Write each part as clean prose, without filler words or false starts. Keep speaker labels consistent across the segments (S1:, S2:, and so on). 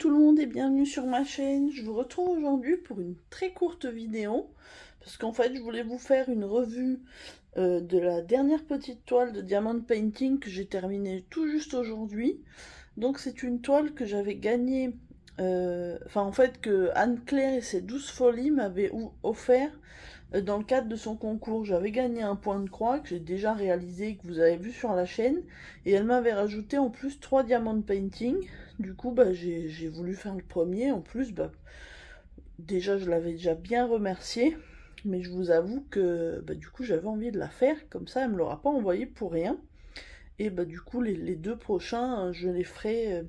S1: tout le monde et bienvenue sur ma chaîne. Je vous retrouve aujourd'hui pour une très courte vidéo parce qu'en fait je voulais vous faire une revue de la dernière petite toile de Diamond Painting que j'ai terminée tout juste aujourd'hui. Donc c'est une toile que j'avais gagnée, en fait que Anne-Claire et ses 12 folies m'avaient offert dans le cadre de son concours. J'avais gagné un point de croix que j'ai déjà réalisé, que vous avez vu sur la chaîne, et elle m'avait rajouté en plus 3 Diamond Painting. Du coup j'ai voulu faire le premier. En plus déjà je l'avais déjà bien remercié, mais je vous avoue que du coup j'avais envie de la faire, comme ça elle me l'aura pas envoyé pour rien. Et du coup les deux prochains je les ferai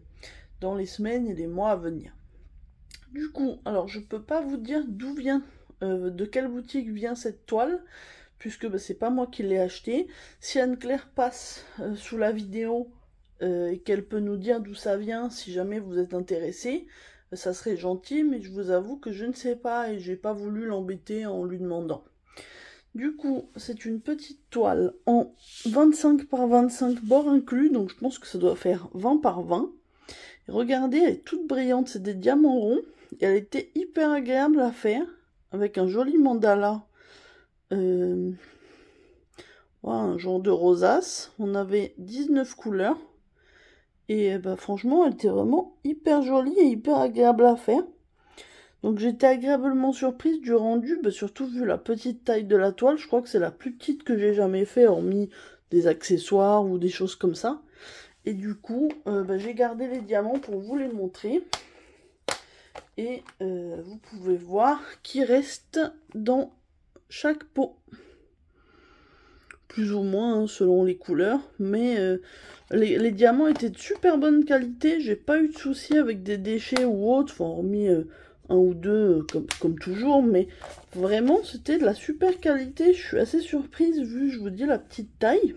S1: dans les semaines et les mois à venir. Du coup, alors je peux pas vous dire d'où vient, de quelle boutique vient cette toile, puisque c'est pas moi qui l'ai achetée. Si Anne-Claire passe sous la vidéo et qu'elle peut nous dire d'où ça vient, si jamais vous êtes intéressé, ça serait gentil, mais je vous avoue que je ne sais pas et j'ai pas voulu l'embêter en lui demandant. Du coup, c'est une petite toile en 25 par 25 bords inclus, donc je pense que ça doit faire 20 par 20. Et regardez, elle est toute brillante, c'est des diamants ronds. Et elle était hyper agréable à faire, avec un joli mandala. Un genre de rosace. On avait 19 couleurs. Et franchement, elle était vraiment hyper jolie et hyper agréable à faire. Donc j'étais agréablement surprise du rendu, surtout vu la petite taille de la toile. Je crois que c'est la plus petite que j'ai jamais fait, hormis des accessoires ou des choses comme ça. Et du coup, j'ai gardé les diamants pour vous les montrer. Et vous pouvez voir qu'il reste dans chaque pot. Plus ou moins, hein, selon les couleurs. Mais les diamants étaient de super bonne qualité. J'ai pas eu de soucis avec des déchets ou autres. Enfin, hormis un ou deux, comme toujours. Mais vraiment, c'était de la super qualité. Je suis assez surprise, vu, je vous dis, la petite taille.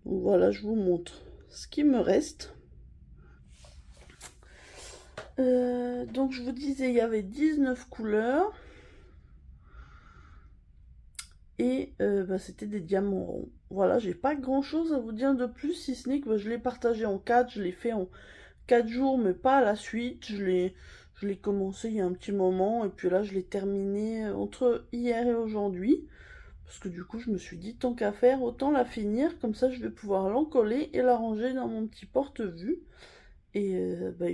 S1: Voilà, je vous montre ce qui me reste. Donc je vous disais, il y avait 19 couleurs. Et c'était des diamants ronds. Voilà, j'ai pas grand chose à vous dire de plus, si ce n'est que je l'ai partagé en 4. Je l'ai fait en 4 jours, mais pas à la suite. Je l'ai commencé il y a un petit moment. Et puis là, je l'ai terminé entre hier et aujourd'hui. Parce que du coup, je me suis dit, tant qu'à faire, autant la finir. Comme ça, je vais pouvoir l'encoller et la ranger dans mon petit porte-vue. Et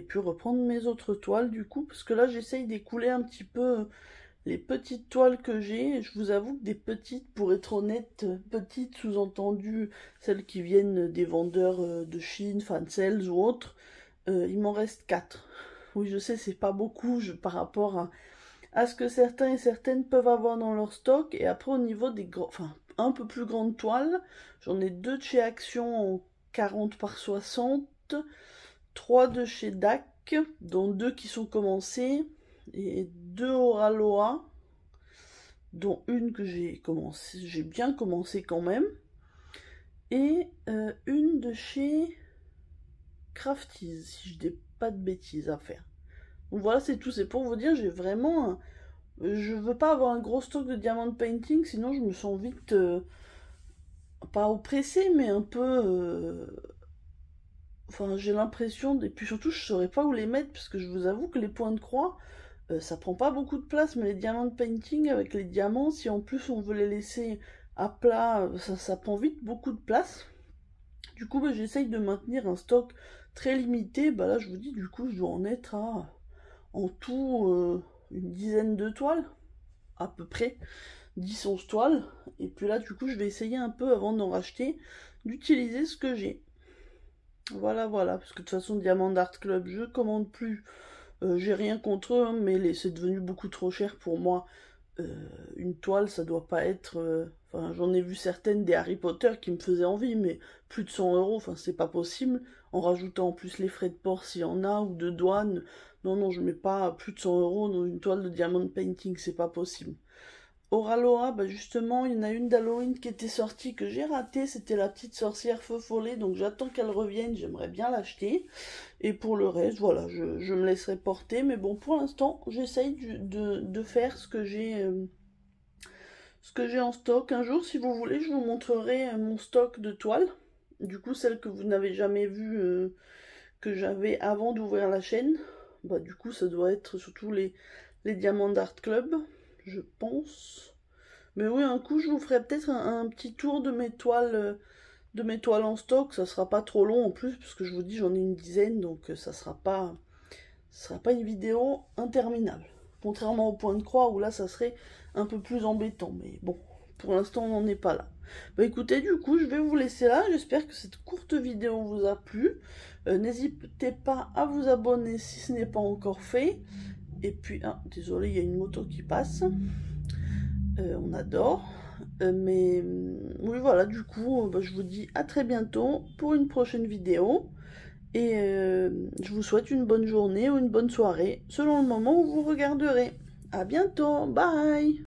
S1: puis reprendre mes autres toiles du coup, parce que là j'essaye d'écouler un petit peu les petites toiles que j'ai. Je vous avoue que des petites, pour être honnête, petites sous-entendu celles qui viennent des vendeurs de Chine, Fancels ou autres, il m'en reste 4. Oui, je sais, c'est pas beaucoup par rapport à ce que certains et certaines peuvent avoir dans leur stock. Et après au niveau des un peu plus grandes toiles, j'en ai 2 de chez Action en 40 par 60, 3 de chez DAC, dont 2 qui sont commencés, et 2 Oraloa, dont une que j'ai bien commencé quand même, et une de chez Crafties, si je dis pas de bêtises à faire. Donc voilà, c'est tout. C'est pour vous dire, j'ai vraiment je veux pas avoir un gros stock de Diamond Painting, sinon je me sens vite pas oppressée, mais un peu j'ai l'impression, et puis surtout je saurais pas où les mettre, parce que je vous avoue que les points de croix, ça prend pas beaucoup de place, mais les diamants painting avec les diamants, si en plus on veut les laisser à plat, ça prend vite beaucoup de place. Du coup j'essaye de maintenir un stock très limité. Là je vous dis, du coup je dois en être à en tout une dizaine de toiles, à peu près 10-11 toiles. Et puis là du coup je vais essayer un peu, avant d'en racheter, d'utiliser ce que j'ai. Voilà, parce que de toute façon, Diamond Art Club, je commande plus. J'ai rien contre eux, hein, mais c'est devenu beaucoup trop cher pour moi. Une toile, ça doit pas être... j'en ai vu certaines des Harry Potter qui me faisaient envie, mais plus de 100 euros, c'est pas possible. En rajoutant en plus les frais de port s'il y en a, ou de douane. Non, je mets pas plus de 100 euros dans une toile de Diamond Painting, c'est pas possible. Oraloa, justement, il y en a une d'Halloween qui était sortie que j'ai ratée, c'était la petite sorcière feu follet, donc j'attends qu'elle revienne, j'aimerais bien l'acheter. Et pour le reste, voilà, je me laisserai porter, mais bon, pour l'instant, j'essaye de faire ce que j'ai en stock. Un jour, si vous voulez, je vous montrerai mon stock de toiles, Du coup, celle que vous n'avez jamais vue, que j'avais avant d'ouvrir la chaîne, bah du coup, ça doit être surtout les diamants d'Art Club, je pense. Mais oui, un coup, je vous ferai peut-être un petit tour de mes toiles en stock. Ça sera pas trop long en plus, parce que je vous dis, j'en ai une dizaine, donc ça sera pas une vidéo interminable. Contrairement au point de croix, où là, ça serait un peu plus embêtant. Mais bon, pour l'instant, on n'en est pas là. Bah écoutez, du coup, je vais vous laisser là. J'espère que cette courte vidéo vous a plu. N'hésitez pas à vous abonner si ce n'est pas encore fait. Et puis, ah, désolé, il y a une moto qui passe. On adore. Mais oui, voilà, du coup, bah, je vous dis à très bientôt pour une prochaine vidéo. Et je vous souhaite une bonne journée ou une bonne soirée, selon le moment où vous regarderez. À bientôt, bye!